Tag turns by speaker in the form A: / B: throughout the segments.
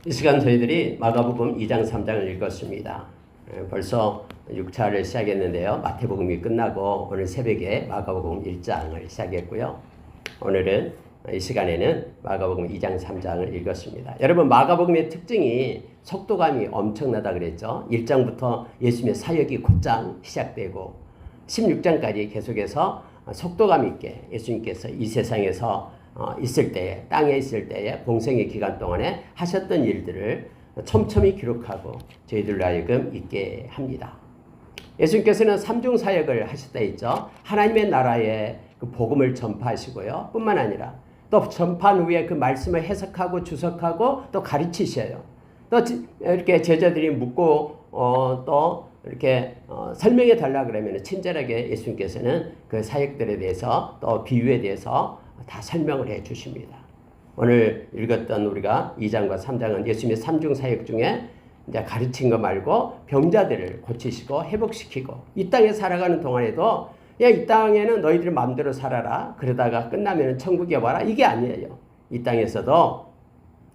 A: 이 시간 저희들이 마가복음 2장 3장을 읽었습니다. 벌써 6차를 시작했는데요. 마태복음이 끝나고 오늘 새벽에 마가복음 1장을 시작했고요. 오늘은 이 시간에는 마가복음 2장 3장을 읽었습니다. 여러분, 마가복음의 특징이 속도감이 엄청나다 그랬죠. 1장부터 예수님의 사역이 곧장 시작되고 16장까지 계속해서 속도감 있게 예수님께서 이 세상에서 있을 때에, 땅에 있을 때에 공생의 기간 동안에 하셨던 일들을 촘촘히 기록하고 저희들로 하여금 있게 합니다. 예수님께서는 삼중 사역을 하셨다 했죠. 하나님의 나라의 그 복음을 전파하시고요. 뿐만 아니라 또 전파한 후에 그 말씀을 해석하고 주석하고 또 가르치셔요. 또 이렇게 제자들이 묻고 또 이렇게 설명해 달라 그러면 친절하게 예수님께서는 그 사역들에 대해서 또 비유에 대해서 다 설명을 해 주십니다. 오늘 읽었던 우리가 2장과 3장은 예수님의 삼중 사역 중에 이제 가르친 거 말고 병자들을 고치시고 회복시키고 이 땅에 살아가는 동안에도 야, 이 땅에는 너희들 마음대로 살아라. 그러다가 끝나면 천국에 와라. 이게 아니에요. 이 땅에서도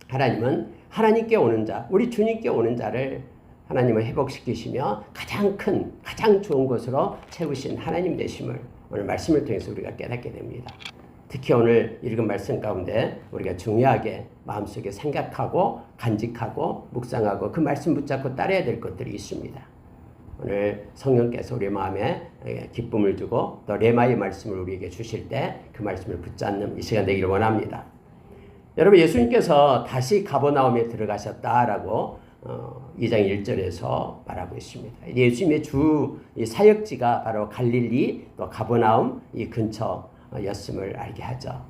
A: 하나님은 하나님께 오는 자, 우리 주님께 오는 자를 하나님을 회복시키시며 가장 좋은 것으로 채우신 하나님 되심을 오늘 말씀을 통해서 우리가 깨닫게 됩니다. 특히 오늘 읽은 말씀 가운데 우리가 중요하게 마음속에 생각하고 간직하고 묵상하고 그 말씀 붙잡고 따라야 될 것들이 있습니다. 오늘 성령께서 우리 마음에 기쁨을 주고 또 레마의 말씀을 우리에게 주실 때 그 말씀을 붙잡는 이 시간 되기를 원합니다. 여러분, 예수님께서 다시 가버나움에 들어가셨다라고 2장 1절에서 말하고 있습니다. 예수님의 주 사역지가 바로 갈릴리 또 가버나움 이 근처였음을 알게 하죠.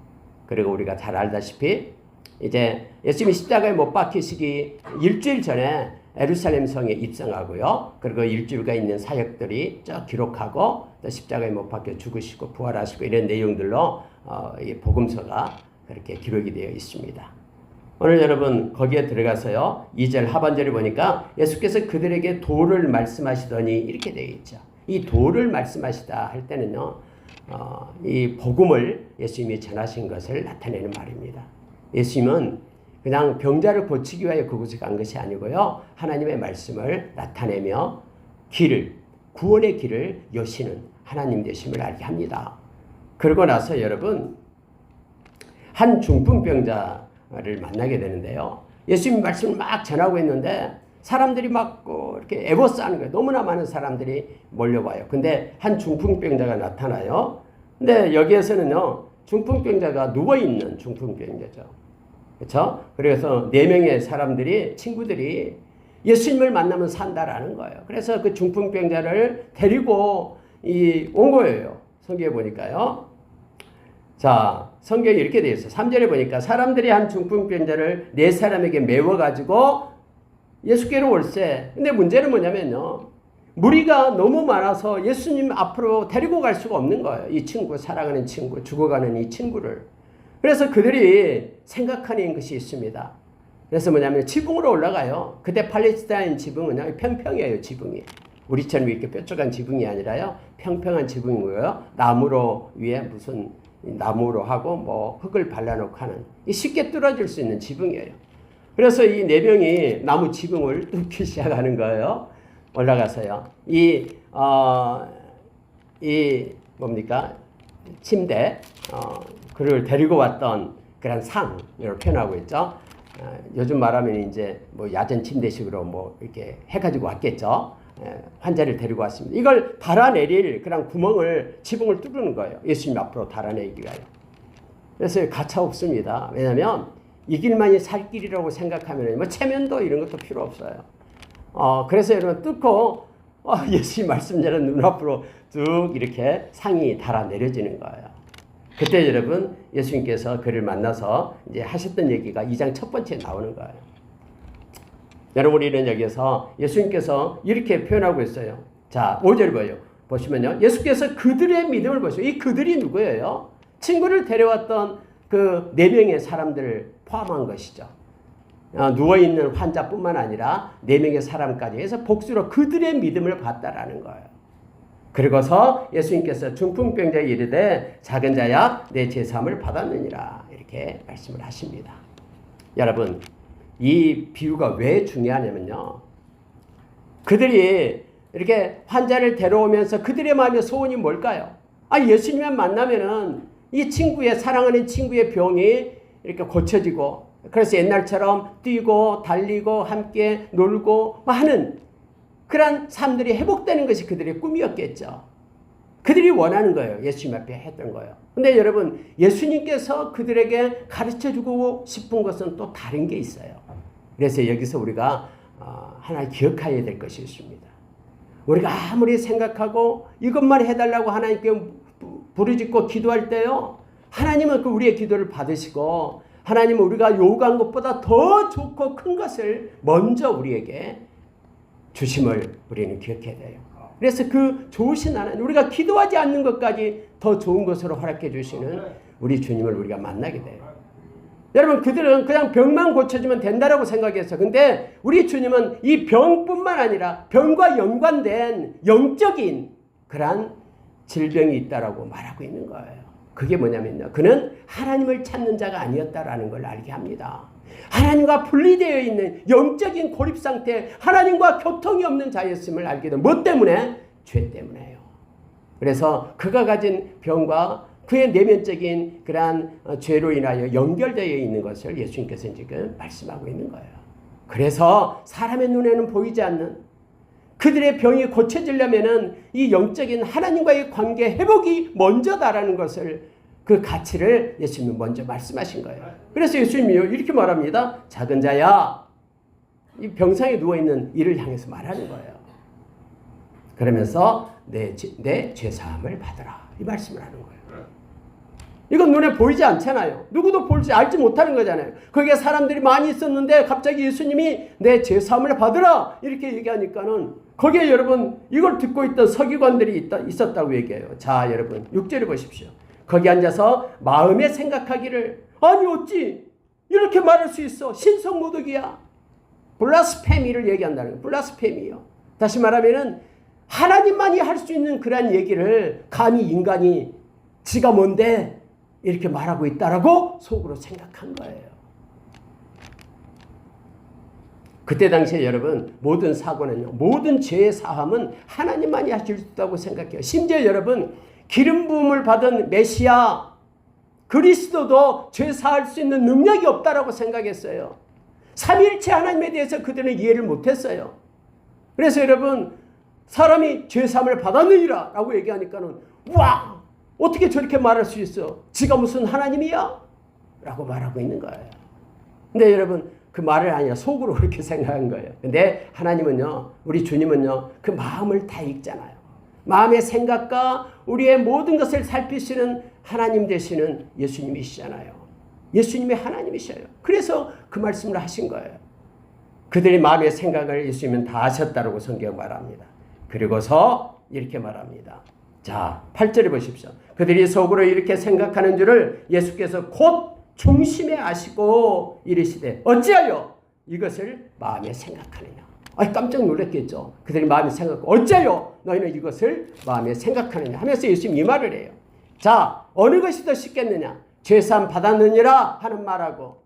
A: 그리고 우리가 잘 알다시피 이제 예수님이 십자가에 못 박히시기 일주일 전에 예루살렘 성에 입성하고요. 그리고 일주일간 있는 사역들이 쭉 기록하고 또 십자가에 못 박혀 죽으시고 부활하시고 이런 내용들로 이 복음서가 그렇게 기록이 되어 있습니다. 오늘 여러분 거기에 들어가서요. 2절 하반절을 보니까 예수께서 그들에게 도를 말씀하시더니 이렇게 되어 있죠. 이 도를 말씀하시다 할 때는요. 이 복음을 예수님이 전하신 것을 나타내는 말입니다. 예수님은 그냥 병자를 고치기 위하여 그곳에 간 것이 아니고요. 하나님의 말씀을 나타내며 구원의 길을 여시는 하나님 되심을 알게 합니다. 그러고 나서 여러분 한 중풍병자를 만나게 되는데요. 예수님 말씀을 막 전하고 있는데 사람들이 막 이렇게 애워싸는 거예요. 너무나 많은 사람들이 몰려와요. 근데 한 중풍병자가 나타나요. 근데 여기에서는요, 중풍병자가 누워있는 중풍병자죠. 그렇죠? 그래서 4명의 사람들이, 친구들이 예수님을 만나면 산다라는 거예요. 그래서 그 중풍병자를 데리고 온 거예요. 성경에 보니까요. 자, 성경에 이렇게 되어 있어요. 3절에 보니까 사람들이 한 중풍병자를 4사람에게 메워가지고 예수께로 올세. 근데 문제는 뭐냐면요. 무리가 너무 많아서 예수님 앞으로 데리고 갈 수가 없는 거예요. 이 친구, 사랑하는 친구, 죽어가는 이 친구를. 그래서 그들이 생각하는 것이 있습니다. 그래서 뭐냐면 지붕으로 올라가요. 그때 팔레스타인 지붕은 평평해요. 지붕이. 우리처럼 이렇게 뾰족한 지붕이 아니라요. 평평한 지붕이고요. 나무로 위에 무슨 나무로 하고 뭐 흙을 발라놓고 하는 쉽게 뚫어질 수 있는 지붕이에요. 그래서 이 4명이 나무 지붕을 뚫기 시작하는 거예요. 올라가서요. 뭡니까? 침대, 그를 데리고 왔던 그런 상을 표현하고 있죠. 요즘 말하면 이제 뭐 야전 침대식으로 뭐 이렇게 해가지고 왔겠죠. 환자를 데리고 왔습니다. 이걸 달아내릴 그런 구멍을, 지붕을 뚫는 거예요. 예수님 앞으로 달아내기 위하여. 그래서 가차 없습니다. 왜냐하면 이 길만이 살 길이라고 생각하면 뭐 체면도 이런 것도 필요 없어요. 그래서 여러분 뚫고 예수님 말씀대로 눈앞으로 쭉 이렇게 상이 달아 내려지는 거예요. 그때 여러분 예수님께서 그를 만나서 이제 하셨던 얘기가 2장 첫 번째 나오는 거예요. 여러분 우리는 여기서 예수님께서 이렇게 표현하고 있어요. 자, 5절 보시면요. 예수께서 그들의 믿음을 보시고 이 그들이 누구예요? 친구를 데려왔던 그 4명의 사람들을 포함한 것이죠. 누워있는 환자뿐만 아니라 4명의 사람까지 해서 복수로 그들의 믿음을 봤다라는 거예요. 그리고서 예수님께서 중풍병자에 이르되 작은 자야 내 제사함을 받았느니라 이렇게 말씀을 하십니다. 여러분 이 비유가 왜 중요하냐면요. 그들이 이렇게 환자를 데려오면서 그들의 마음의 소원이 뭘까요? 예수님만 만나면은 이 친구의, 사랑하는 친구의 병이 이렇게 고쳐지고, 그래서 옛날처럼 뛰고 달리고 함께 놀고 하는 그런 삶들이 회복되는 것이 그들의 꿈이었겠죠. 그들이 원하는 거예요. 예수님 앞에 했던 거예요. 근데 여러분, 예수님께서 그들에게 가르쳐주고 싶은 것은 또 다른 게 있어요. 그래서 여기서 우리가 하나 기억해야 될 것이 있습니다. 우리가 아무리 생각하고 이것만 해달라고 하나님께 부르짖고 기도할 때요, 하나님은 그 우리의 기도를 받으시고, 하나님은 우리가 요구한 것보다 더 좋고 큰 것을 먼저 우리에게 주심을 우리는 기억해야 돼요. 그래서 그 좋으신 하나님, 우리가 기도하지 않는 것까지 더 좋은 것으로 허락해 주시는 우리 주님을 우리가 만나게 돼요. 여러분, 그들은 그냥 병만 고쳐주면 된다라고 생각했어요. 근데 우리 주님은 이 병뿐만 아니라 병과 연관된 영적인 그러한 질병이 있다라고 말하고 있는 거예요. 그게 뭐냐면요, 그는 하나님을 찾는 자가 아니었다라는 걸 알게 합니다. 하나님과 분리되어 있는 영적인 고립상태, 하나님과 교통이 없는 자였음을 알게 돼요. 뭐 때문에? 죄 때문에요. 그래서 그가 가진 병과 그의 내면적인 그러한 죄로 인하여 연결되어 있는 것을 예수님께서 지금 말씀하고 있는 거예요. 그래서 사람의 눈에는 보이지 않는 그들의 병이 고쳐지려면은 이 영적인 하나님과의 관계 회복이 먼저다라는 것을, 그 가치를 예수님이 먼저 말씀하신 거예요. 그래서 예수님이 이렇게 말합니다. 작은 자야, 이 병상에 누워있는 이를 향해서 말하는 거예요. 그러면서 내 죄사함을 받으라, 이 말씀을 하는 거예요. 이건 눈에 보이지 않잖아요. 누구도 볼지 알지 못하는 거잖아요. 거기에 사람들이 많이 있었는데 갑자기 예수님이 내 죄사함을 받으라 이렇게 얘기하니까는, 거기에 여러분 이걸 듣고 있던 서기관들이 있었다고 얘기해요. 자, 여러분 6절을 보십시오. 거기 앉아서 마음에 생각하기를, 아니 어찌 이렇게 말할 수 있어? 신성모독이야. 블라스페미를 얘기한다는 거예요. 블라스페미요. 다시 말하면은 하나님만이 할 수 있는 그런 얘기를 감히 인간이 지가 뭔데 이렇게 말하고 있다라고 속으로 생각한 거예요. 그때 당시에 여러분, 모든 사고는요, 모든 죄의 사함은 하나님만이 하실 수 있다고 생각해요. 심지어 여러분, 기름 부음을 받은 메시아 그리스도도 죄 사할 수 있는 능력이 없다라고 생각했어요. 삼위일체 하나님에 대해서 그들은 이해를 못했어요. 그래서 여러분, 사람이 죄 사함을 받았느니라 라고 얘기하니까는, 와, 어떻게 저렇게 말할 수 있어? 지가 무슨 하나님이야? 라고 말하고 있는 거예요. 근데 여러분, 그 말을 아니라 속으로 그렇게 생각한 거예요. 근데 하나님은요, 우리 주님은요, 그 마음을 다 읽잖아요. 마음의 생각과 우리의 모든 것을 살피시는 하나님 되시는 예수님이시잖아요. 예수님의 하나님이셔요. 그래서 그 말씀을 하신 거예요. 그들의 마음의 생각을 예수님은 다 아셨다라고 성경 말합니다. 그리고서 이렇게 말합니다. 자, 8절에 보십시오. 그들이 속으로 이렇게 생각하는 줄을 예수께서 곧 중심에 아시고 이르시되 어찌하여 이것을 마음에 생각하느냐. 깜짝 놀랐겠죠. 그들이 마음에 생각하고 어찌하여 너희는 이것을 마음에 생각하느냐 하면서 예수님이 이 말을 해요. 자, 어느 것이 더 쉽겠느냐? 죄사함 받았느니라 하는 말하고,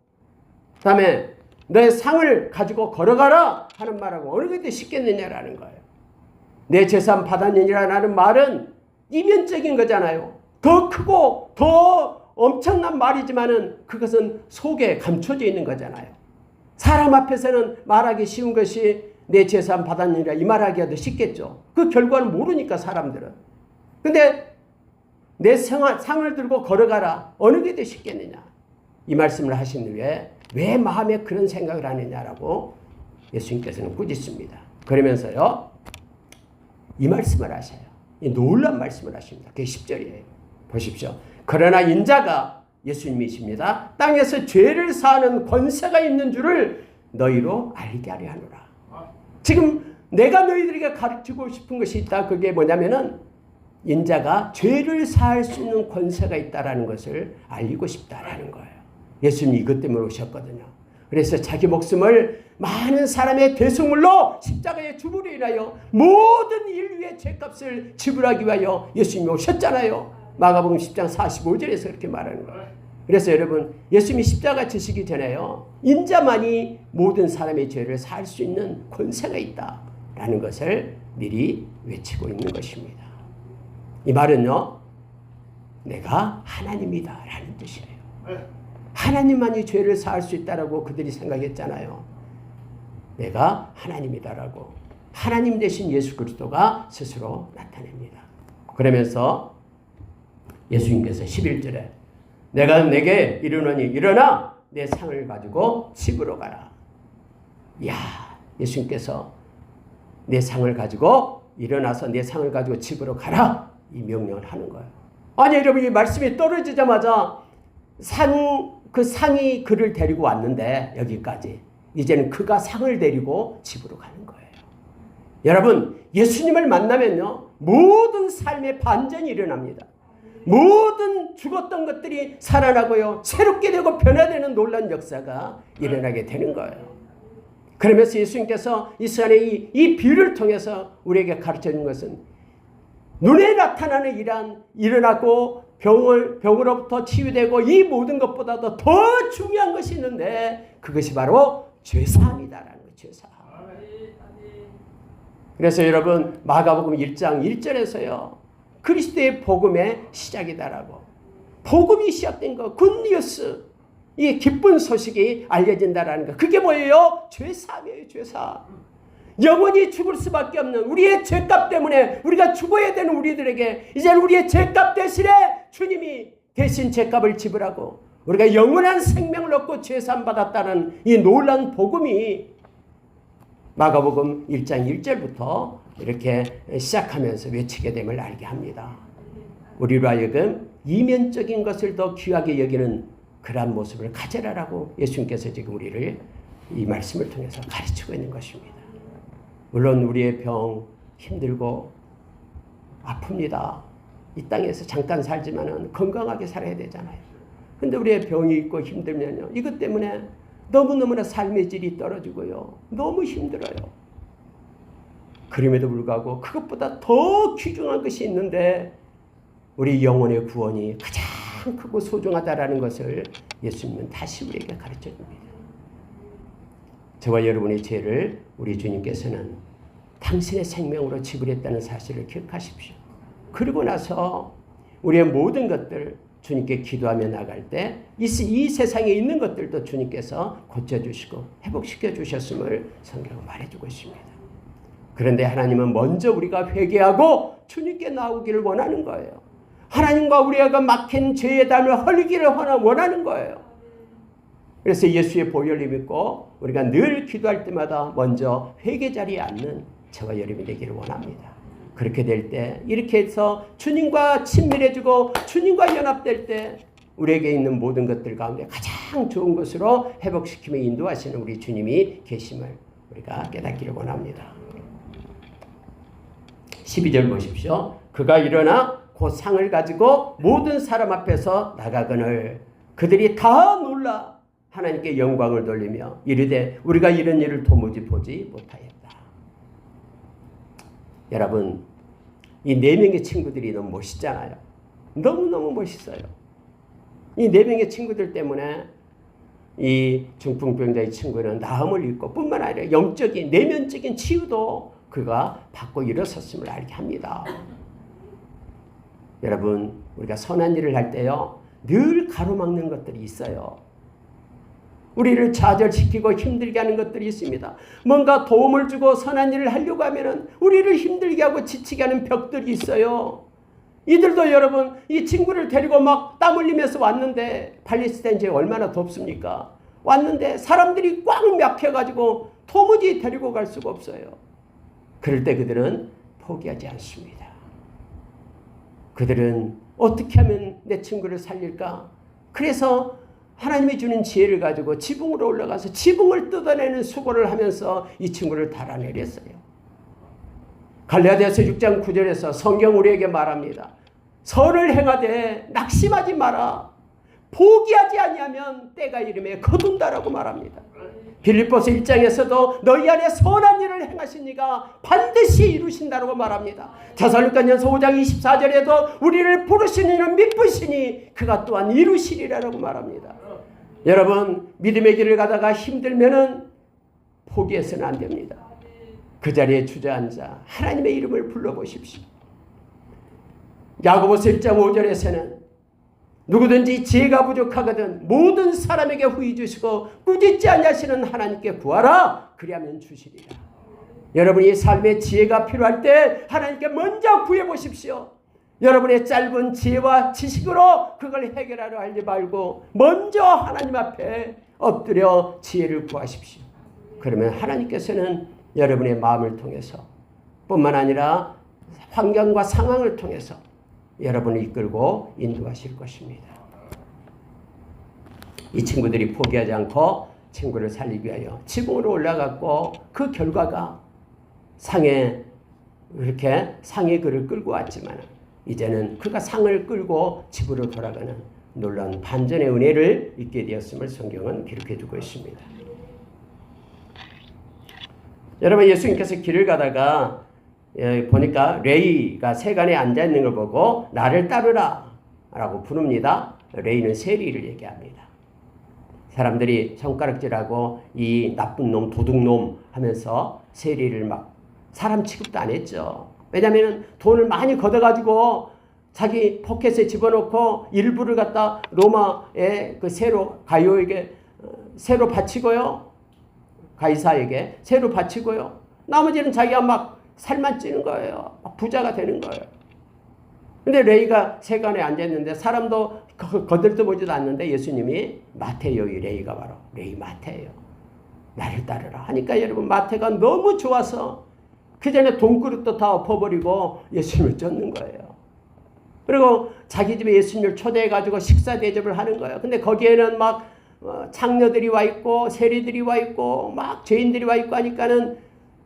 A: 그 다음에 내 상을 가지고 걸어가라 하는 말하고, 어느 것이 더 쉽겠느냐라는 거예요. 내 죄사함 받았느니라는 말은 이면적인 거잖아요. 더 크고 더 엄청난 말이지만은 그것은 속에 감춰져 있는 거잖아요. 사람 앞에서는 말하기 쉬운 것이 내 죄사함 받았느니라 이 말하기가 더 쉽겠죠. 그 결과는 모르니까 사람들은. 근데 내 상을 들고 걸어가라, 어느 게 더 쉽겠느냐, 이 말씀을 하신 후에 왜 마음에 그런 생각을 하느냐라고 예수님께서는 꾸짖습니다. 그러면서요, 이 말씀을 하셔요. 이 놀라운 말씀을 하십니다. 그게 10절이에요. 보십시오. 그러나 인자가, 예수님이십니다, 땅에서 죄를 사하는 권세가 있는 줄을 너희로 알게 하려 하노라. 지금 내가 너희들에게 가르치고 싶은 것이 있다. 그게 뭐냐면은 인자가 죄를 사할 수 있는 권세가 있다라는 것을 알리고 싶다라는 거예요. 예수님이 이것 때문에 오셨거든요. 그래서 자기 목숨을 많은 사람의 대속물로 십자가의 주부로 인하여 모든 인류의 죄값을 지불하기 위하여 예수님이 오셨잖아요. 마가복음 10장 45절에서 그렇게 말하는 거예요. 그래서 여러분, 예수님이 십자가 지시기 전에요, 인자만이 모든 사람의 죄를 살 수 있는 권세가 있다라는 것을 미리 외치고 있는 것입니다. 이 말은요, 내가 하나님이다 라는 뜻이에요. 하나님만이 죄를 사할 수 있다라고 그들이 생각했잖아요. 내가 하나님이다라고 하나님 대신 예수 그리스도가 스스로 나타냅니다. 그러면서 예수님께서 11절에 내가 내게 이르노니 일어나 내 상을 가지고 집으로 가라. 이야, 예수님께서 내 상을 가지고 일어나서 내 상을 가지고 집으로 가라, 이 명령을 하는 거예요. 아니 여러분, 이 말씀이 떨어지자마자 그 상이 그를 데리고 왔는데 여기까지, 이제는 그가 상을 데리고 집으로 가는 거예요. 여러분, 예수님을 만나면요, 모든 삶의 반전이 일어납니다. 모든 죽었던 것들이 살아나고요, 새롭게 되고 변화되는 놀라운 역사가 일어나게 되는 거예요. 그러면서 예수님께서 이 시간에 이 비유를 통해서 우리에게 가르쳐 주는 것은, 눈에 나타나는 일어나고 병으로부터 치유되고 이 모든 것보다도 더 중요한 것이 있는데, 그것이 바로 죄사함이다라는 거예요. 죄사함. 그래서 여러분, 마가복음 1장 1절에서요, 그리스도의 복음의 시작이다라고, 복음이 시작된 거, 굿뉴스, 이 기쁜 소식이 알려진다라는 거, 그게 뭐예요? 죄사함이에요. 죄사함. 영원히 죽을 수밖에 없는 우리의 죄값 때문에 우리가 죽어야 되는 우리들에게 이제는 우리의 죄값 대신에 주님이 대신 죄값을 지불하고 우리가 영원한 생명을 얻고 죄사함 받았다는 이 놀라운 복음이 마가복음 1장 1절부터 이렇게 시작하면서 외치게 됨을 알게 합니다. 우리로 하여금 이면적인 것을 더 귀하게 여기는 그러한 모습을 가져라라고 예수님께서 지금 우리를 이 말씀을 통해서 가르치고 있는 것입니다. 물론 우리의 병, 힘들고 아픕니다. 이 땅에서 잠깐 살지만은 건강하게 살아야 되잖아요. 근데 우리의 병이 있고 힘들면요, 이것 때문에 너무너무나 삶의 질이 떨어지고요, 너무 힘들어요. 그럼에도 불구하고 그것보다 더 귀중한 것이 있는데, 우리 영혼의 구원이 가장 크고 소중하다라는 것을 예수님은 다시 우리에게 가르쳐 줍니다. 저와 여러분의 죄를 우리 주님께서는 당신의 생명으로 지불했다는 사실을 기억하십시오. 그리고 나서 우리의 모든 것들 주님께 기도하며 나갈 때 이 세상에 있는 것들도 주님께서 고쳐주시고 회복시켜 주셨음을 성경은 말해주고 있습니다. 그런데 하나님은 먼저 우리가 회개하고 주님께 나오기를 원하는 거예요. 하나님과 우리가 막힌 죄의 담을 헐기를 원하는 거예요. 그래서 예수의 보혈을 믿고 우리가 늘 기도할 때마다 먼저 회개 자리에 앉는 저와 여러분이 되기를 원합니다. 그렇게 될 때, 이렇게 해서 주님과 친밀해지고 주님과 연합될 때 우리에게 있는 모든 것들 가운데 가장 좋은 것으로 회복시키며 인도하시는 우리 주님이 계심을 우리가 깨닫기를 원합니다. 12절 보십시오. 그가 일어나 곧 상을 가지고 모든 사람 앞에서 나가거늘 그들이 다 놀라 하나님께 영광을 돌리며 이르되 우리가 이런 일을 도무지 보지 못하였다. 여러분, 이 4명의 친구들이 너무 멋있잖아요. 너무너무 멋있어요. 이 4명의 친구들 때문에 이 중풍병자의 친구는 나음을 입고 뿐만 아니라 영적인 내면적인 치유도 그가 받고 일어섰음을 알게 합니다. 여러분, 우리가 선한 일을 할 때요, 늘 가로막는 것들이 있어요. 우리를 좌절시키고 힘들게 하는 것들이 있습니다. 뭔가 도움을 주고 선한 일을 하려고 하면은 우리를 힘들게 하고 지치게 하는 벽들이 있어요. 이들도 여러분, 이 친구를 데리고 막 땀 흘리면서 왔는데, 팔레스타인지에 얼마나 덥습니까? 왔는데 사람들이 꽉 막혀가지고 도무지 데리고 갈 수가 없어요. 그럴 때 그들은 포기하지 않습니다. 그들은 어떻게 하면 내 친구를 살릴까? 그래서 하나님이 주는 지혜를 가지고 지붕으로 올라가서 지붕을 뜯어내는 수고를 하면서 이 친구를 달아내렸어요. 갈라디아서 6장 9절에서 성경 우리에게 말합니다. 선을 행하되 낙심하지 마라. 포기하지 아니하면 때가 이름에 거둔다라고 말합니다. 빌립보서 1장에서도 너희 안에 선한 일을 행하신 이가 반드시 이루신다라고 말합니다. 데살로니가전서 5장 24절에도 우리를 부르시는 이는 믿으시니 그가 또한 이루시리라고 말합니다. 여러분, 믿음의 길을 가다가 힘들면은 포기해서는 안 됩니다. 그 자리에 주저앉아 하나님의 이름을 불러보십시오. 야고보서 1장 5절에서는 누구든지 지혜가 부족하거든 모든 사람에게 후히 주시고 꾸짖지 아니하시는 하나님께 구하라. 그리하면 주시리라. 여러분이 삶에 지혜가 필요할 때 하나님께 먼저 구해보십시오. 여러분의 짧은 지혜와 지식으로 그걸 해결하려 하지 말고 먼저 하나님 앞에 엎드려 지혜를 구하십시오. 그러면 하나님께서는 여러분의 마음을 통해서 뿐만 아니라 환경과 상황을 통해서 여러분을 이끌고 인도하실 것입니다. 이 친구들이 포기하지 않고 친구를 살리기 위하여 지붕으로 올라갔고 그 결과가 상의 글을 끌고 왔지만 이제는 그가 상을 끌고 집으로 돌아가는 놀라운 반전의 은혜를 잊게 되었음을 성경은 기록해 두고 있습니다. 여러분, 예수님께서 길을 가다가 보니까 레이가 세간에 앉아있는 걸 보고 나를 따르라 라고 부릅니다. 레이는 세리를 얘기합니다. 사람들이 손가락질하고 이 나쁜 놈, 도둑놈 하면서 세리를 막 사람 취급도 안 했죠. 왜냐하면 돈을 많이 걷어가지고 자기 포켓에 집어넣고 일부를 갖다 로마의 그 가이오에게 새로 바치고요. 가이사에게 새로 바치고요. 나머지는 자기가 막 살만 찌는 거예요. 부자가 되는 거예요. 근데 레이가 세간에 앉아있는데 사람도 거들떠 보지도 않는데 예수님이 마태요, 이 레이가 바로 레이 마태예요. 나를 따르라 하니까 여러분, 마태가 너무 좋아서 그 전에 돈그릇도 다 엎어버리고 예수님을 쫓는 거예요. 그리고 자기 집에 예수님을 초대해가지고 식사 대접을 하는 거예요. 근데 거기에는 막 창녀들이 와 있고 세리들이 와 있고 막 죄인들이 와 있고 하니까는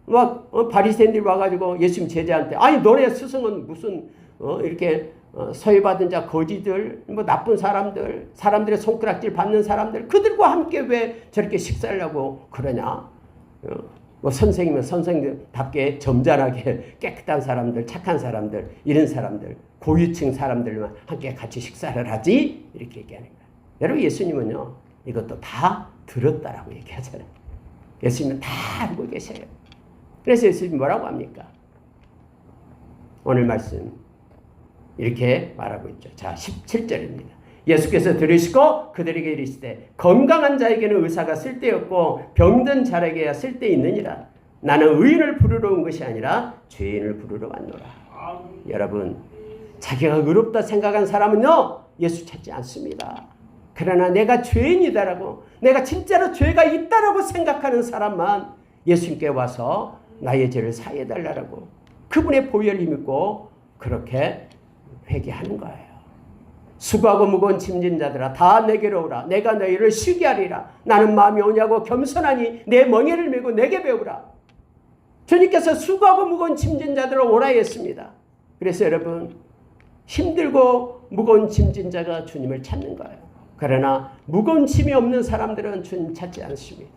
A: 막 바리새인들이 와가지고 예수님 제자한테 아니 너네 스승은 무슨 이렇게 서해받은 자 거지들 뭐 나쁜 사람들의 손가락질 받는 사람들 그들과 함께 왜 저렇게 식사를 하고 그러냐. 뭐 선생이면 선생님답게 점잖하게 깨끗한 사람들, 착한 사람들, 이런 사람들, 고위층 사람들만 함께 같이 식사를 하지 이렇게 얘기하는 거예요. 여러분, 예수님은요 이것도 다 들었다라고 얘기하잖아요. 예수님은 다 알고 계셔요. 그래서 예수님이 뭐라고 합니까? 오늘 말씀 이렇게 말하고 있죠. 자, 17절입니다. 예수께서 들으시고 그들에게 이르시되 건강한 자에게는 의사가 쓸데없고 병든 자에게야 쓸데있느니라. 나는 의인을 부르러 온 것이 아니라 죄인을 부르러 왔노라. 여러분, 자기가 의롭다 생각한 사람은요 예수 찾지 않습니다. 그러나 내가 죄인이다라고, 내가 진짜로 죄가 있다라고 생각하는 사람만 예수님께 와서 나의 죄를 사해달라고 그분의 보혈을 믿고 그렇게 회개하는 거예요. 수고하고 무거운 짐진 자들아 다 내게로 오라. 내가 너희를 쉬게 하리라. 나는 마음이 오냐고 겸손하니 내 멍에를 메고 내게 배우라. 주님께서 수고하고 무거운 짐진 자들아 오라 했습니다. 그래서 여러분, 힘들고 무거운 짐진 자가 주님을 찾는 거예요. 그러나 무거운 짐이 없는 사람들은 주님 찾지 않습니다.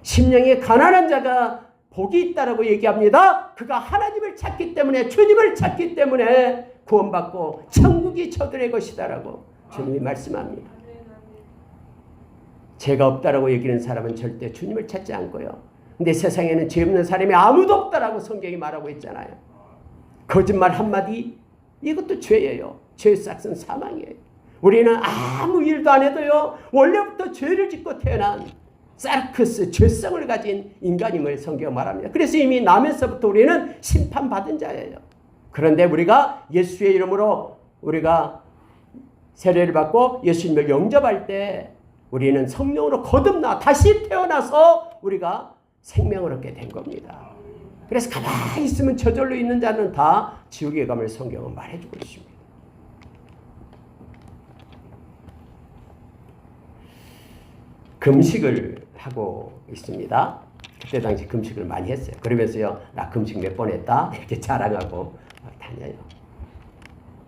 A: 심령이 가난한 자가 복이 있다라고 얘기합니다. 그가 하나님을 찾기 때문에, 주님을 찾기 때문에 구원받고 천국이 저들의 것이다라고 주님이 말씀합니다. 죄가 없다라고 여기는 사람은 절대 주님을 찾지 않고요. 근데 세상에는 죄 없는 사람이 아무도 없다라고 성경이 말하고 있잖아요. 거짓말 한마디, 이것도 죄예요. 죄의 싹은 사망이에요. 우리는 아무 일도 안 해도요 원래부터 죄를 짓고 태어난 사르크스, 죄성을 가진 인간임을 성경 말합니다. 그래서 이미 남에서부터 우리는 심판받은 자예요. 그런데 우리가 예수의 이름으로 우리가 세례를 받고 예수님을 영접할 때 우리는 성령으로 거듭나 다시 태어나서 우리가 생명을 얻게 된 겁니다. 그래서 가만히 있으면 저절로 있는 자는 다 지옥에 감을 성경은 말해주고 있습니다. 금식을 하고 있습니다. 그때 당시 금식을 많이 했어요. 그러면서요, 나 금식 몇 번 했다 이렇게 자랑하고 다녀요.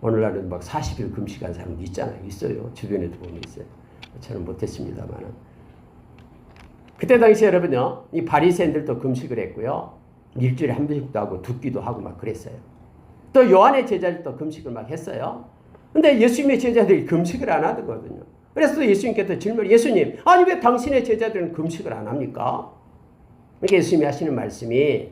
A: 오늘날은 막 40일 금식한 사람도 있잖아요. 있어요. 주변에도 보면 있어요. 저는 못했습니다만. 그때 당시 여러분요, 이 바리새인들도 금식을 했고요. 일주일에 한 번씩도 하고 두 끼도 하고 막 그랬어요. 또 요한의 제자들도 금식을 막 했어요. 근데 예수님의 제자들이 금식을 안 하거든요. 그래서 예수님께서 질문을, 예수님, 아니 왜 당신의 제자들은 금식을 안 합니까? 그러니까 예수님이 하시는 말씀이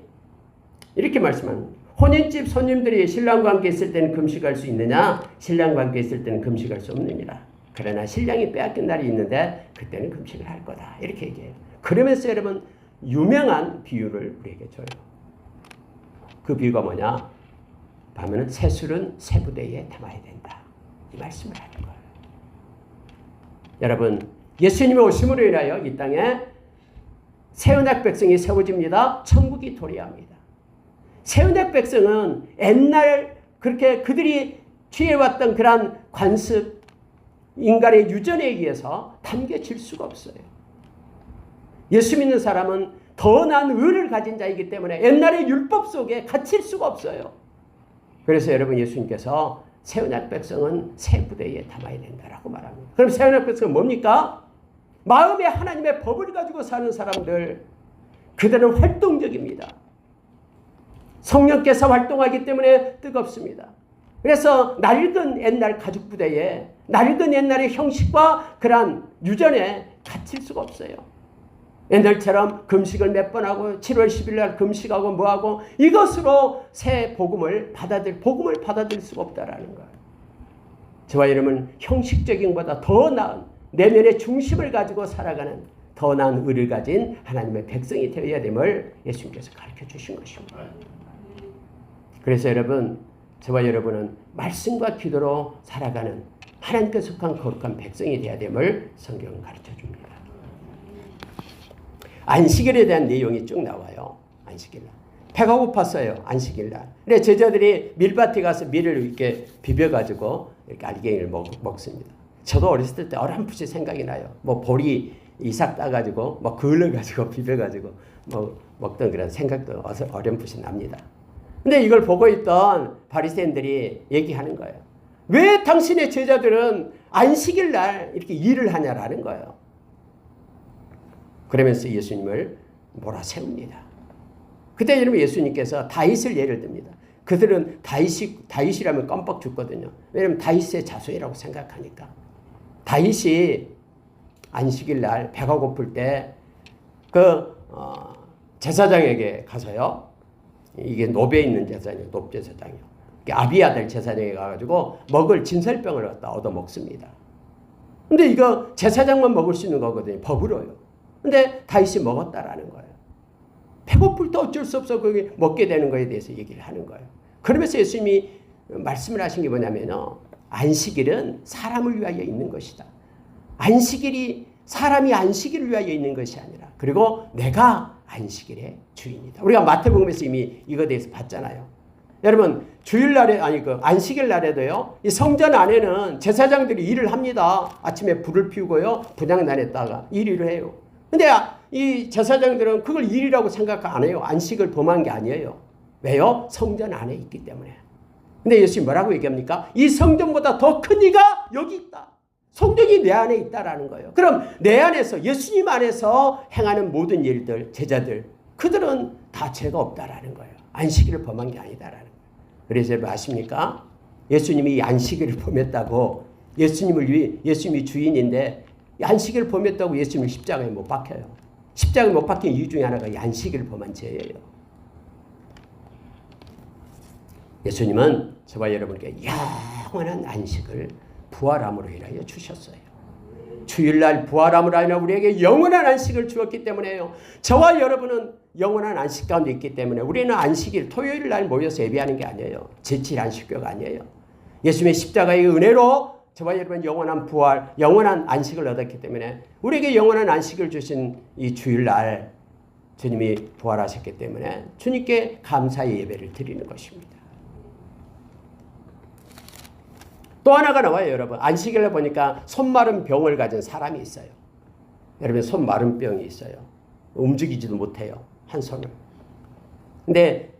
A: 이렇게 말씀합니다. 혼인집 손님들이 신랑과 함께 있을 때는 금식할 수 있느냐? 신랑과 함께 있을 때는 금식할 수 없느니라. 그러나 신랑이 빼앗긴 날이 있는데 그때는 금식을 할 거다. 이렇게 얘기해요. 그러면서 여러분 유명한 비유를 우리에게 줘요. 그 비유가 뭐냐? 하면은 새술은 새 부대에 담아야 된다. 이 말씀을 하는 거예요. 여러분, 예수님의 오심으로 인하여 이 땅에 새 언약 백성이 세워집니다. 천국이 도래합니다. 새 언약 백성은 옛날 그렇게 그들이 취해왔던 그러한 관습, 인간의 유전에 의해서 담겨질 수가 없어요. 예수 믿는 사람은 더 나은 의를 가진 자이기 때문에 옛날의 율법 속에 갇힐 수가 없어요. 그래서 여러분 예수님께서 새 언약 백성은 새 부대에 담아야 된다라고 말합니다. 그럼 새 언약 백성은 뭡니까? 마음에 하나님의 법을 가지고 사는 사람들, 그들은 활동적입니다. 성령께서 활동하기 때문에 뜨겁습니다. 그래서 낡은 옛날 가죽 부대에 낡은 옛날의 형식과 그러한 유전에 갇힐 수가 없어요. 옛날처럼 금식을 몇 번 하고 7월 10일 날 금식하고 뭐하고 이것으로 새 복음을 받아들일 수가 없다라는 거예요. 저와 여러분은 형식적인 것보다 더 나은 내면의 중심을 가지고 살아가는 더 나은 의를 가진 하나님의 백성이 되어야 됨을 예수님께서 가르쳐 주신 것입니다. 그래서 여러분, 저와 여러분은 말씀과 기도로 살아가는 하나님께 속한 거룩한 백성이 되어야 됨을 성경은 가르쳐 줍니다. 안식일에 대한 내용이 쭉 나와요. 안식일 날. 배가 고팠어요. 안식일 날. 근데 제자들이 밀밭에 가서 밀을 이렇게 비벼가지고 이렇게 알갱이를 먹습니다. 저도 어렸을 때 어렴풋이 생각이 나요. 뭐 보리 이삭 따가지고 뭐 그을러가지고 비벼가지고 뭐 먹던 그런 생각도 어렴풋이 납니다. 근데 이걸 보고 있던 바리새인들이 얘기하는 거예요. 왜 당신의 제자들은 안식일 날 이렇게 일을 하냐라는 거예요. 그러면서 예수님을 몰아세웁니다. 그때 여러분 예수님께서 다윗을 예를 듭니다. 그들은 다윗이라면 껌뻑 죽거든요. 왜냐하면 다윗의 자손이라고 생각하니까. 다윗이 안식일 날 배가 고플 때 제사장에게 가서요. 이게 노베에 있는 제사장이에요. 높제사장이요. 아비아들 제사장에 가가지고 먹을 진설병을 갖다 얻어 먹습니다. 근데 이거 제사장만 먹을 수 있는 거거든요. 법으로요. 근데 다윗이 먹었다라는 거예요. 배고플 때 어쩔 수 없어 그게 먹게 되는 거에 대해서 얘기를 하는 거예요. 그러면서 예수님이 말씀을 하신 게 뭐냐면요. 안식일은 사람을 위하여 있는 것이다. 사람이 안식일을 위하여 있는 것이 아니라 그리고 내가 안식일의 주인이다. 우리가 마태복음에서 이미 이거에 대해서 봤잖아요. 여러분 주일날에 안식일 날에도요. 이 성전 안에는 제사장들이 일을 합니다. 아침에 불을 피우고요. 분향단에다가 일을 해요. 근데 이 제사장들은 그걸 일이라고 생각 안 해요. 안식을 범한 게 아니에요. 왜요? 성전 안에 있기 때문에. 근데 예수님 뭐라고 얘기합니까? 이 성전보다 더 큰 이가 여기 있다. 성전이 내 안에 있다라는 거예요. 그럼 내 안에서 예수님 안에서 행하는 모든 일들, 제자들 그들은 다 죄가 없다라는 거예요. 안식일을 범한 게 아니다라는 거예요. 그래서 여러분 아십니까? 예수님이 이 안식일을 범했다고 예수님이 주인인데 안식일을 범했다고 예수님을 십자가에 못 박혀요. 십자가에 못 박힌 이유 중에 하나가 이 안식일을 범한 죄예요. 예수님은 저와 여러분께 영원한 안식을 부활함으로 인하여 주셨어요. 주일날 부활함으로 인하여 우리에게 영원한 안식을 주었기 때문에요. 저와 여러분은 영원한 안식 가운데 있기 때문에 우리는 안식일 토요일 날 모여서 예배하는 게 아니에요. 제칠 안식교가 아니에요. 예수님의 십자가의 은혜로 저와 여러분 영원한 부활, 영원한 안식을 얻었기 때문에 우리에게 영원한 안식을 주신 이 주일날 주님이 부활하셨기 때문에 주님께 감사의 예배를 드리는 것입니다. 또 하나가 나와요, 여러분. 안식일에 보니까 손마른 병을 가진 사람이 있어요. 여러분 손마른 병이 있어요. 움직이지도 못해요. 한 손을. 근데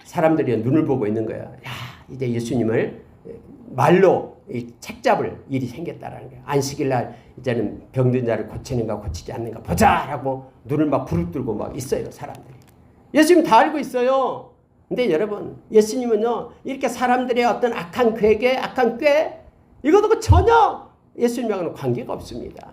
A: 사람들이 눈을 보고 있는 거예요. 야, 이제 예수님을 말로 이 책잡을 일이 생겼다라는 거예요. 안식일 날 이제는 병든 자를 고치는가 고치지 않는가 보자라고 눈을 막 부릅뜨고 막 있어요, 사람들이. 예수님 다 알고 있어요. 근데 여러분, 예수님은요, 이렇게 사람들의 어떤 악한 괴계, 악한 꾀, 이것도 전혀 예수님하고는 관계가 없습니다.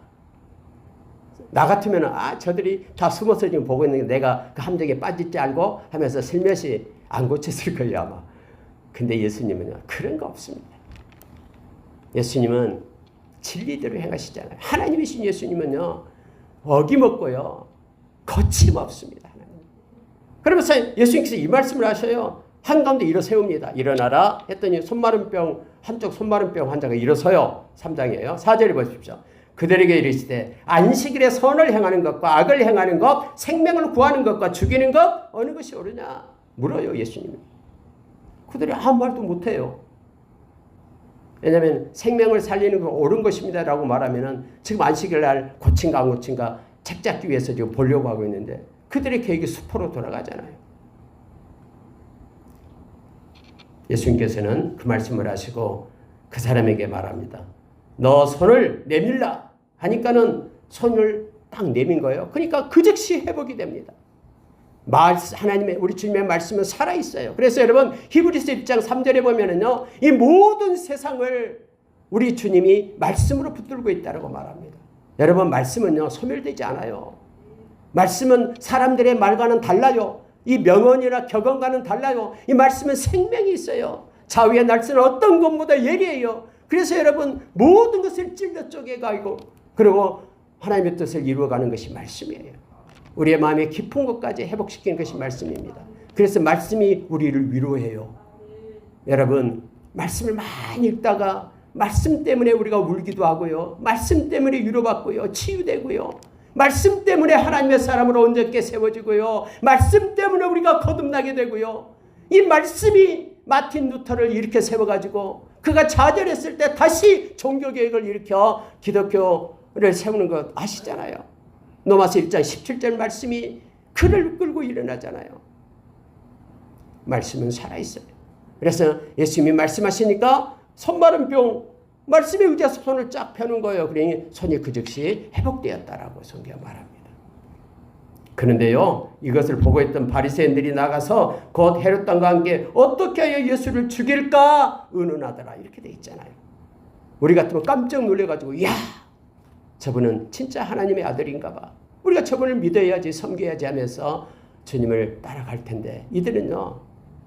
A: 나 같으면 저들이 다 숨어서 지금 보고 있는 게 내가 그 함정에 빠질지 알고 하면서 슬며시 안 고쳤을 거예요, 아마. 근데 예수님은요, 그런 거 없습니다. 예수님은 진리대로 행하시잖아요. 하나님이신 예수님은요, 어김없고요, 거침없습니다. 하나님. 그러면서 예수님께서 이 말씀을 하셔요. 한가운데 일어 세웁니다. 일어나라 했더니 한쪽 손마른 병 환자가 일어서요. 3장이에요. 4절에 보십시오. 그들에게 이르시되 안식일에 선을 행하는 것과 악을 행하는 것, 생명을 구하는 것과 죽이는 것 어느 것이 옳으냐 물어요, 예수님이. 그들이 아무 말도 못해요. 왜냐하면 생명을 살리는 거 옳은 것입니다 라고 말하면은 지금 안식일 날 고친가 안 고친가 책 잡기 위해서 지금 보려고 하고 있는데 그들의 계획이 수포로 돌아가잖아요. 예수님께서는 그 말씀을 하시고 그 사람에게 말합니다. 너 손을 내밀라 하니까는 손을 딱 내민 거예요. 그러니까 그 즉시 회복이 됩니다. 하나님의 우리 주님의 말씀은 살아있어요. 그래서 여러분 히브리서 1장 3절에 보면은요, 이 모든 세상을 우리 주님이 말씀으로 붙들고 있다고 말합니다. 여러분 말씀은요 소멸되지 않아요. 말씀은 사람들의 말과는 달라요. 이 명언이나 격언과는 달라요. 이 말씀은 생명이 있어요. 자위의 날씨는 어떤 것보다 예리해요. 그래서 여러분 모든 것을 찔러 쪼개가고 그리고 하나님의 뜻을 이루어가는 것이 말씀이에요. 우리의 마음의 깊은 것까지 회복시키는 것이 말씀입니다. 그래서 말씀이 우리를 위로해요. 여러분 말씀을 많이 읽다가 말씀 때문에 우리가 울기도 하고요. 말씀 때문에 위로받고요. 치유되고요. 말씀 때문에 하나님의 사람으로 온전케 세워지고요. 말씀 때문에 우리가 거듭나게 되고요. 이 말씀이 마틴 루터를 이렇게 세워가지고 그가 좌절했을 때 다시 종교개혁을 일으켜 기독교를 세우는 것 아시잖아요. 로마서 1장 17절 말씀이 그를 끌고 일어나잖아요. 말씀은 살아있어요. 그래서 예수님이 말씀하시니까 손마른 병 말씀에 의지해서 손을 쫙 펴는 거예요. 그러니 손이 그 즉시 회복되었다라고 성경이 말합니다. 그런데요, 이것을 보고 있던 바리새인들이 나가서 곧 헤롯 왕과 함께 어떻게 하여 예수를 죽일까 의논하더라 이렇게 돼 있잖아요. 우리 같으면 깜짝 놀래가지고 야, 저분은 진짜 하나님의 아들인가 봐. 우리가 저분을 믿어야지 섬겨야지 하면서 주님을 따라갈 텐데 이들은요,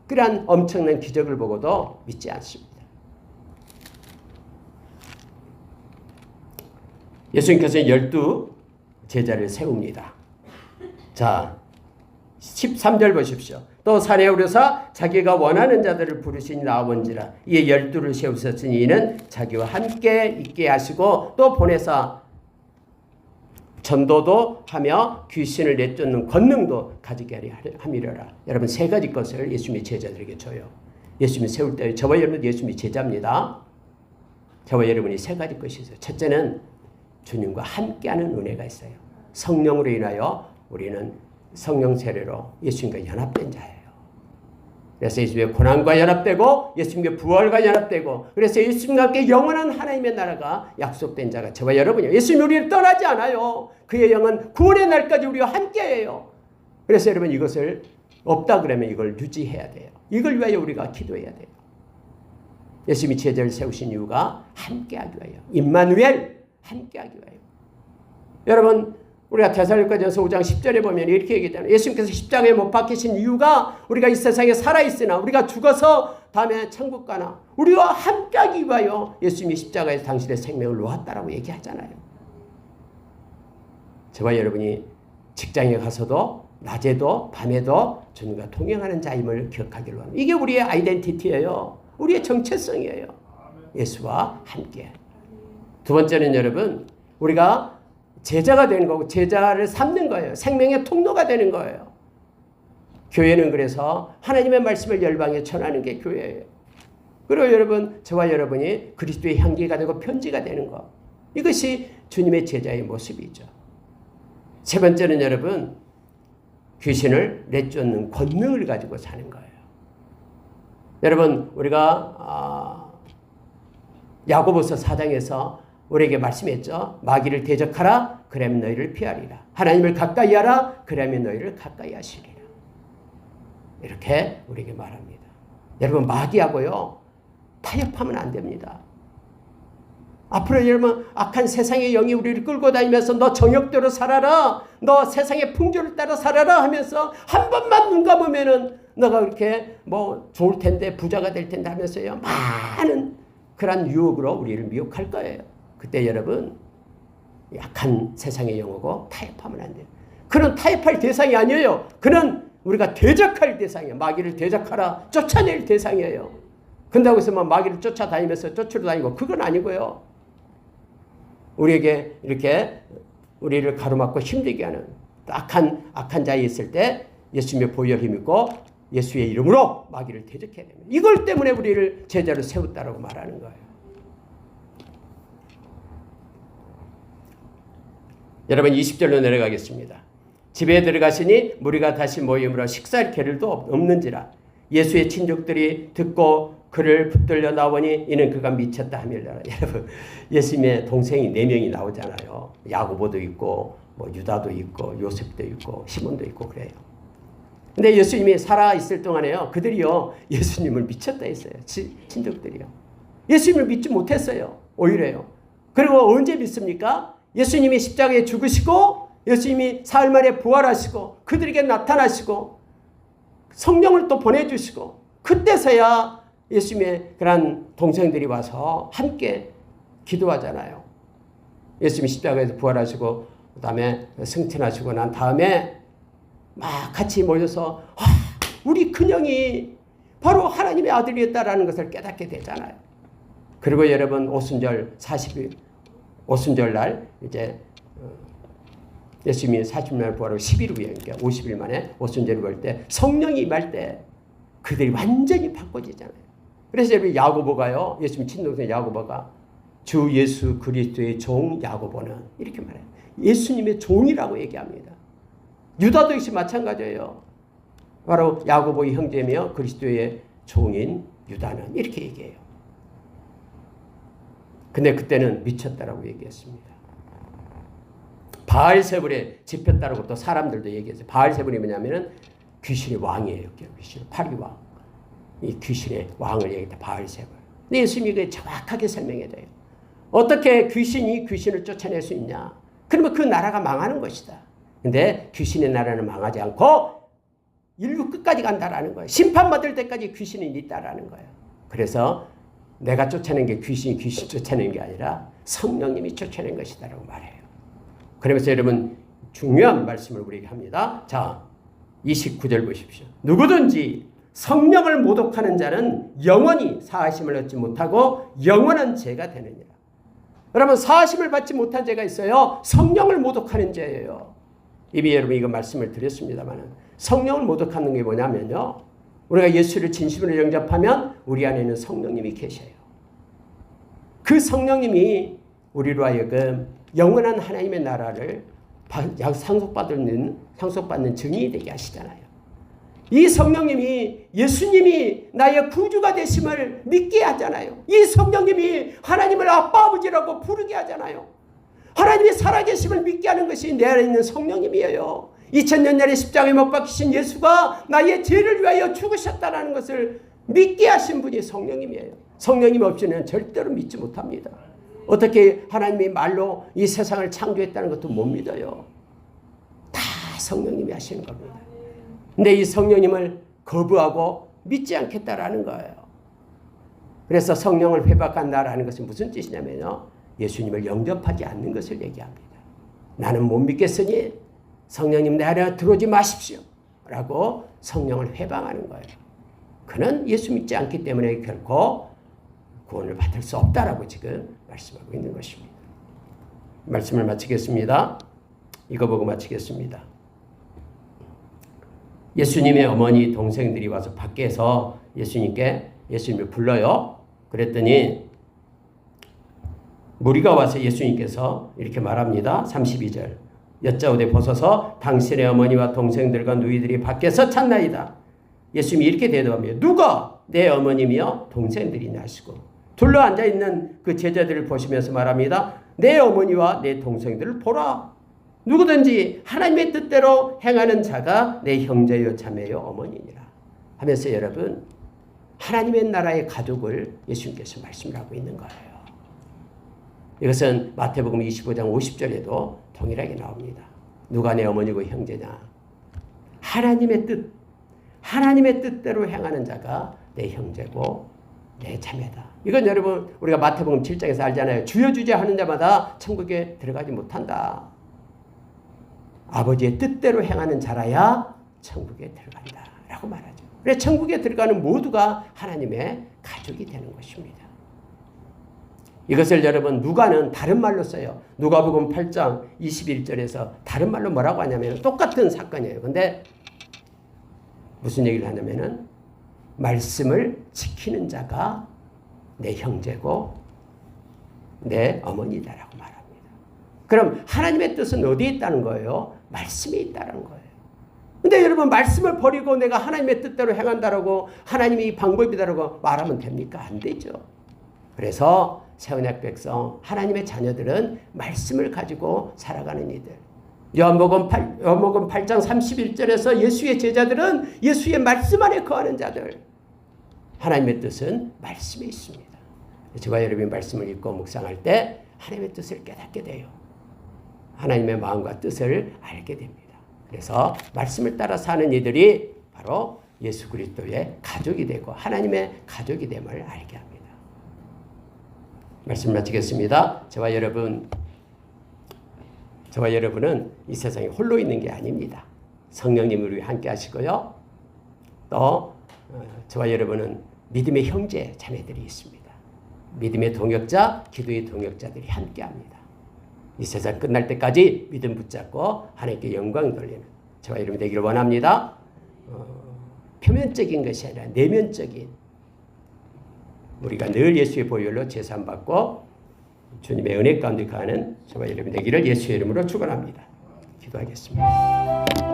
A: 그러한 엄청난 기적을 보고도 믿지 않습니다. 예수님께서는 12 제자를 세웁니다. 자, 13절 보십시오. 또 산에 오르사 자기가 원하는 자들을 부르시니 나아온지라. 이에 12를 세우셨으니 이는 자기와 함께 있게 하시고 또 보내사 전도도 하며 귀신을 내쫓는 권능도 가지게 함이려라. 여러분 세 가지 것을 예수님이 제자들에게 줘요. 예수님이 세울 때 저와 여러분 예수님이 제자입니다. 저와 여러분이 세 가지 것이 있어요. 첫째는 주님과 함께하는 은혜가 있어요. 성령으로 인하여 우리는 성령 세례로 예수님과 연합된 자예요. 그래서 예수님의 고난과 연합되고 예수님의 부활과 연합되고 그래서 예수님과 함께 영원한 하나님의 나라가 약속된 자가 저와 여러분이에요. 예수님이 우리를 떠나지 않아요. 그의 영은 구원의 날까지 우리와 함께해요. 그래서 여러분 이것을 없다 그러면 이걸 유지해야 돼요. 이걸 위하여 우리가 기도해야 돼요. 예수님이 제자를 세우신 이유가 함께하기 위하여. 임마누엘 함께하기 위하여. 여러분 우리가 데살로니가전서 5장 10절에 보면 이렇게 얘기하잖아요. 예수님께서 십자가에 못 박히신 이유가 우리가 이 세상에 살아있으나 우리가 죽어서 다음에 천국 가나 우리와 함께하기 위하여 예수님이 십자가에서 당신의 생명을 놓았다라고 얘기하잖아요. 저와 여러분이 직장에 가서도 낮에도 밤에도 주님과 동행하는 자임을 기억하기로 합니다. 이게 우리의 아이덴티티예요. 우리의 정체성이에요. 예수와 함께. 두 번째는 여러분 우리가 제자가 되는 거고 제자를 삼는 거예요. 생명의 통로가 되는 거예요. 교회는 그래서 하나님의 말씀을 열방에 전하는 게 교회예요. 그리고 여러분 저와 여러분이 그리스도의 향기가 되고 편지가 되는 것. 이것이 주님의 제자의 모습이죠. 세 번째는 여러분 귀신을 내쫓는 권능을 가지고 사는 거예요. 여러분 우리가 야고보서 4장에서 우리에게 말씀했죠. 마귀를 대적하라. 그러면 너희를 피하리라. 하나님을 가까이 하라. 그러면 너희를 가까이 하시리라. 이렇게 우리에게 말합니다. 여러분, 마귀하고요 타협하면 안 됩니다. 앞으로 여러분, 악한 세상의 영이 우리를 끌고 다니면서 너 정욕대로 살아라, 너 세상의 풍조를 따라 살아라 하면서 한 번만 눈 감으면은 너가 그렇게 뭐 좋을 텐데, 부자가 될 텐데 하면서요 많은 그런 유혹으로 우리를 미혹할 거예요. 그때 여러분, 약한 세상의 영하고 타협하면 안 돼요. 그는 타협할 대상이 아니에요. 그는 우리가 대적할 대상이에요. 마귀를 대적하라, 쫓아낼 대상이에요. 근다고 해서 막 마귀를 쫓아다니면서 쫓으러 다니고 그건 아니고요. 우리에게 이렇게 우리를 가로막고 힘들게 하는 악한 자에 있을 때 예수님의 보혈 힘있고 예수의 이름으로 마귀를 대적해야 됩니다. 이걸 때문에 우리를 제자로 세웠다라고 말하는 거예요. 여러분, 20절로 내려가겠습니다. 집에 들어가시니 무리가 다시 모임으로 식사할 겨를도 없는지라. 예수의 친족들이 듣고 그를 붙들려 나오니 이는 그가 미쳤다 하밀더라. 여러분, 예수님의 동생이 4명이 나오잖아요. 야고보도 있고 뭐 유다도 있고 요셉도 있고 시몬도 있고 그래요. 근데 예수님이 살아있을 동안에요, 그들이요 예수님을 미쳤다 했어요. 친족들이요. 예수님을 믿지 못했어요. 오히려요. 그리고 언제 믿습니까? 예수님이 십자가에 죽으시고 예수님이 사흘 만에 부활하시고 그들에게 나타나시고 성령을 또 보내주시고 그때서야 예수님의 그런 동생들이 와서 함께 기도하잖아요. 예수님이 십자가에서 부활하시고 그 다음에 승천하시고 난 다음에 막 같이 모여서 우리 큰형이 바로 하나님의 아들이었다라는 것을 깨닫게 되잖아요. 그리고 여러분, 오순절 40일 오순절 날 이제 예수님이 40일 부활하고 10일 후에, 그러니까 50일 만에 오순절을 볼 때 성령이 임할 때 그들이 완전히 바꿔지잖아요. 그래서 여러분, 야고보가요, 예수님 친동생 야고보가 주 예수 그리스도의 종 야고보는 이렇게 말해요. 예수님의 종이라고 얘기합니다. 유다도 역시 마찬가지예요. 바로 야고보의 형제며 그리스도의 종인 유다는 이렇게 얘기해요. 근데 그때는 미쳤다라고 얘기했습니다. 바알세불에 집혔다라고 또 사람들도 얘기했어요. 바알세불이 뭐냐면은 귀신의 왕이에요. 귀신의 파리왕. 이 귀신의 왕을 얘기했다. 바알세불. 근데 예수님이 그게 정확하게 설명해줘요. 어떻게 귀신이 귀신을 쫓아낼 수 있냐? 그러면 그 나라가 망하는 것이다. 근데 귀신의 나라는 망하지 않고 인류 끝까지 간다라는 거예요. 심판받을 때까지 귀신이 있다라는 거예요. 그래서 내가 쫓아낸 게 귀신 쫓아낸 게 아니라 성령님이 쫓아낸 것이다라고 말해요. 그러면서 여러분, 중요한 말씀을 우리에게 합니다. 자, 29절 보십시오. 누구든지 성령을 모독하는 자는 영원히 사하심을 얻지 못하고 영원한 죄가 되느니라. 여러분, 사하심을 받지 못한 죄가 있어요. 성령을 모독하는 죄예요. 이미 여러분 이거 말씀을 드렸습니다만 성령을 모독하는 게 뭐냐면요, 우리가 예수를 진심으로 영접하면 우리 안에는 성령님이 계셔요. 그 성령님이 우리로 하여금 영원한 하나님의 나라를 상속받는 증인이 되게 하시잖아요. 이 성령님이 예수님이 나의 구주가 되심을 믿게 하잖아요. 이 성령님이 하나님을 아빠 아버지라고 부르게 하잖아요. 하나님이 살아계심을 믿게 하는 것이 내 안에 있는 성령님이에요. 2000년 전에 십자가에 못 박히신 예수가 나의 죄를 위하여 죽으셨다는 것을 믿게 하신 분이 성령님이에요. 성령님 없이는 절대로 믿지 못합니다. 어떻게 하나님이 말로 이 세상을 창조했다는 것도 못 믿어요. 다 성령님이 하시는 겁니다. 근데 이 성령님을 거부하고 믿지 않겠다라는 거예요. 그래서 성령을 회박한다라는 것은 무슨 뜻이냐면요, 예수님을 영접하지 않는 것을 얘기합니다. 나는 못 믿겠으니 성령님 내 안에 들어오지 마십시오 라고 성령을 회방하는 거예요. 그는 예수 믿지 않기 때문에 결코 구원을 받을 수 없다라고 지금 말씀하고 있는 것입니다. 말씀을 마치겠습니다. 이거 보고 마치겠습니다. 예수님의 어머니 동생들이 와서 밖에서 예수님을 불러요. 그랬더니 무리가 와서 예수님께서 이렇게 말합니다. 32절. 여짜오되 보소서 당신의 어머니와 동생들과 누이들이 밖에서 찾나이다. 예수님이 이렇게 대답합니다. 누가 내 어머니며 동생들이냐 하시고 둘러 앉아 있는 그 제자들을 보시면서 말합니다. 내 어머니와 내 동생들을 보라. 누구든지 하나님의 뜻대로 행하는 자가 내 형제요 자매요 어머니니라 하면서 여러분 하나님의 나라의 가족을 예수님께서 말씀을 하고 있는 거예요. 이것은 마태복음 25장 50절에도 동일하게 나옵니다. 누가 내 어머니고 형제냐? 하나님의 뜻대로 행하는 자가 내 형제고 내 자매다. 이건 여러분 우리가 마태복음 7장에서 알잖아요. 주여 주여 하는 자마다 천국에 들어가지 못한다. 아버지의 뜻대로 행하는 자라야 천국에 들어간다 라고 말하죠. 그래서 천국에 들어가는 모두가 하나님의 가족이 되는 것입니다. 이것을 여러분 누가는 다른 말로 써요. 누가복음 8장 21절에서 다른 말로 뭐라고 하냐면 똑같은 사건이에요. 근데 무슨 얘기를 하냐면은 말씀을 지키는 자가 내 형제고 내 어머니다라고 말합니다. 그럼 하나님의 뜻은 어디에 있다는 거예요? 말씀에 있다는 거예요. 근데 여러분 말씀을 버리고 내가 하나님의 뜻대로 행한다라고 하나님이 방법이다라고 말하면 됩니까? 안 되죠. 그래서 새언약 백성 하나님의 자녀들은 말씀을 가지고 살아가는 이들. 요한복음 8장 31절에서 예수의 제자들은 예수의 말씀 안에 거하는 자들. 하나님의 뜻은 말씀에 있습니다. 저와 여러분이 말씀을 읽고 묵상할 때 하나님의 뜻을 깨닫게 돼요. 하나님의 마음과 뜻을 알게 됩니다. 그래서 말씀을 따라 사는 이들이 바로 예수 그리스도의 가족이 되고 하나님의 가족이 됨을 알게 합니다. 말씀 마치겠습니다. 저와 여러분은 이 세상에 홀로 있는 게 아닙니다. 성령님이 우리와 함께 하시고요. 또 저와 여러분은 믿음의 형제 자매들이 있습니다. 믿음의 동역자, 기도의 동역자들이 함께 합니다. 이 세상 끝날 때까지 믿음 붙잡고 하나님께 영광 돌리는 저와 여러분이 되기를 원합니다. 표면적인 것이 아니라 내면적인 우리가 늘 예수의 보혈로 제사함받고 주님의 은혜 가운데 가는 저와 여러분이 되기를 예수의 이름으로 축원합니다. 기도하겠습니다.